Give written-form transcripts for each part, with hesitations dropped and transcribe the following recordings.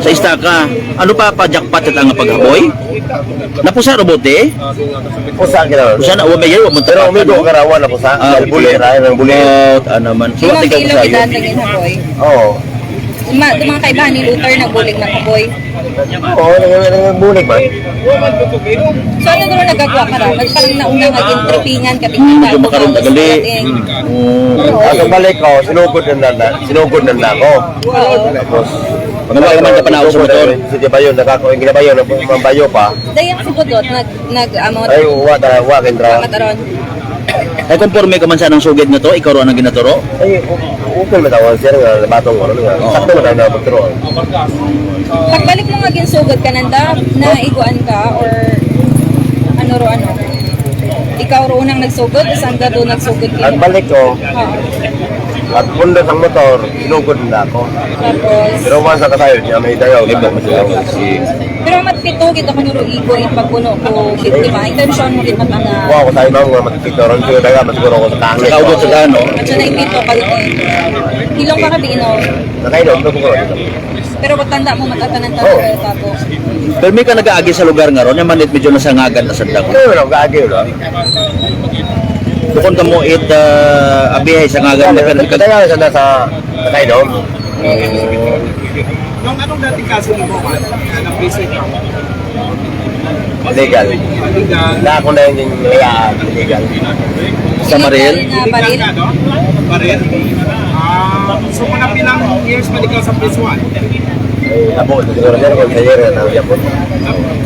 Sa istaka. Ano pa jackpot at ang paghaboy? Napusa robote? Pusa ginawa. Pusa na umay mo Pero umigo karawan na pusa. Buli ra ng buli. Ano man. Di So mo tingnan kilo ko sa iyo. gidan ng haboy. Oo. Mga kaibahan ni Luther nagbulig ng haboy. Oo, bulig ba? So ano doon nagagawa ka ra? Parang nauna maging tripingan ka Medyo makaroon tagali. Ako balik ko, sinugod na ako. Tapos, Mga naman na panahon sa motor. Si Bayo, nakakuha yung ginabayo, nagbabayo pa. Dayang sigudot nag-amot. Ay, uwa kendra. Mataron. Ay conforme ka man sa nang sugid na to, ikaw ro ang ginaturo. Ay, ukol matawan siya nga batong ko nga. Sakto man na magturo. Pagbalik mo nga ginsugod ka nanda, na iguan ka or ano ro ano? Ikaw ro unang nagsugod, saan ka doon nagsugod At kini? balik ko, Oo. at pundot ang motor, sinugod na ako. Tapos, Pero man sa kasayo niya, may dayaw. pero matpito kita ko nuro igo in pagpuno ko biktima. Intention mo gid matanga. Kuha ko tayo mga matipiktoron. Pero daga, masiguro ko sa kahit. Sa kaudot sa dano. At siya na ipito ka Hilong ka kabino. Nakainom, ito ko dito. Pero patanda mo matatanan Oo. tapos. Pero may ka nag-aagi sa lugar nga ron, yung manit medyo nasangagan na sandag. Ano lang, kaagi yun. Bukod ka mo abihay sa ngagan na pero Kaya sa nasa nakainom. Nung anong dating kaso mo ba? Na-visit ka? Legal. Legal. Na ako na yung legal. sa Maril. Na baril. Legal ka, no? Baril. So muna pilang years pa ikaw sa prison? Abo, siguro meron ko sa yere na yapon.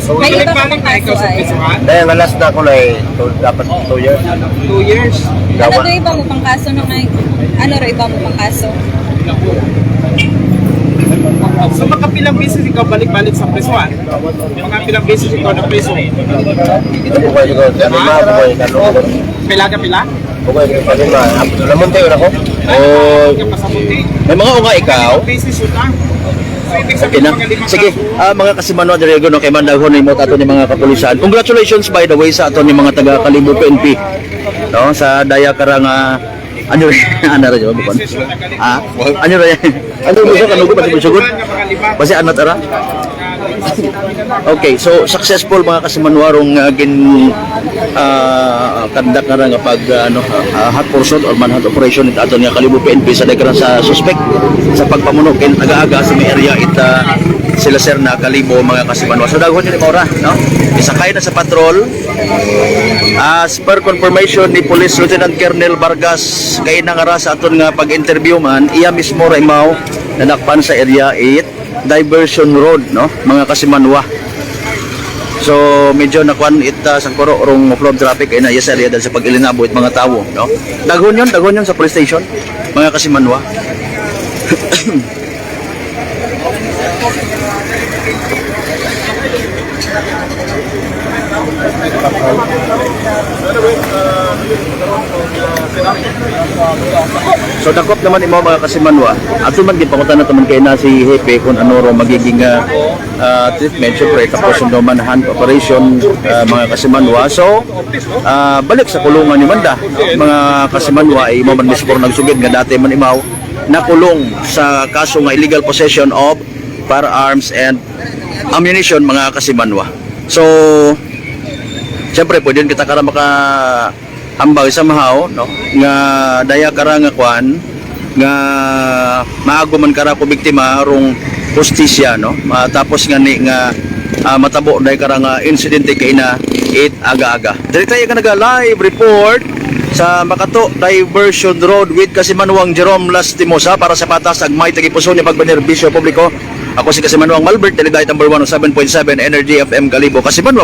So May iba ka balik-balik pang na ikaw kaso sa ay. prison? Dahil ang last na ako na dapat 2 years. 2 years. Ano to iba mo pang kaso no ngay? Ano ro iba mo pang kaso? So makapilang beses ikaw balik-balik sa prison? Mga pilang beses ikaw na prison? Ito po kayo ko. Ano ma po kayo kano. Pila ka pila? Po kayo kano ma. Lamunti yun ako. Oh, Ka pa sa munti. may mga unga ikaw. Beses yun na. So ibig Okay sabihin na. mga limang Sige, kaso. mga kasimano Dirego no kay mandahon ni mo ato ni mga kapulisan. Congratulations by the way sa ato ni mga taga Kalibo PNP. No, sa daya karang ano ano ra yo bukon. Ano ra yan? Ano mo sa kanugo pati sugod? Basi ano tara? Okay, so successful mga kasimanwarong kandak na nga pag hot pursuit or manhunt operation ito ato niya Kalibo PNP sa dagran sa suspect sa pagpamuno kin aga-aga sa may area sila sir na Kalibo mga kasimanwa. So daghon ni Maura, no? Isakay na sa patrol. As per confirmation ni Police Lieutenant Colonel Vargas kay nangara sa aton nga pag-interview man, iya mismo ra imaw nanakpan sa area 8 Diversion Road, no? Mga kasimanwa. So medyo nakuan sang kuro rong flow traffic ay na yes area dahil sa pag-ilinabo it mga tawo, no? Daghon yun sa police station mga kasimanwa. So dakop naman imo mga kasimanwa. Ato man gipangutan na taman kay na si Hepe kung ano ro magiging treatment syempre tapos yung manhunt operation mga kasimanwa. So balik sa kulungan ni Manda, mga kasimanwa ay imo man mismo nagsugid nga dati man imaw nakulong sa kaso nga illegal possession of firearms and ammunition mga kasimanwa. So siyempre pwede kita kara maka ambag sa mahaw, no? Nga daya kara nga kwan nga maago man kara ko biktima rong hustisya, no? Tapos nga ni nga matabo dahil kara nga insidente kay na it aga-aga. Dili tayo ka naga-live report sa Makato Diversion Road with Kasimanwang Jerome Lastimosa para sa patas agmay tagipuso ni pagbenerbisyo publiko. Ako si Kasimanwang Malbert, Delegate number 107.7 Energy FM Kalibo, Kasimanwa.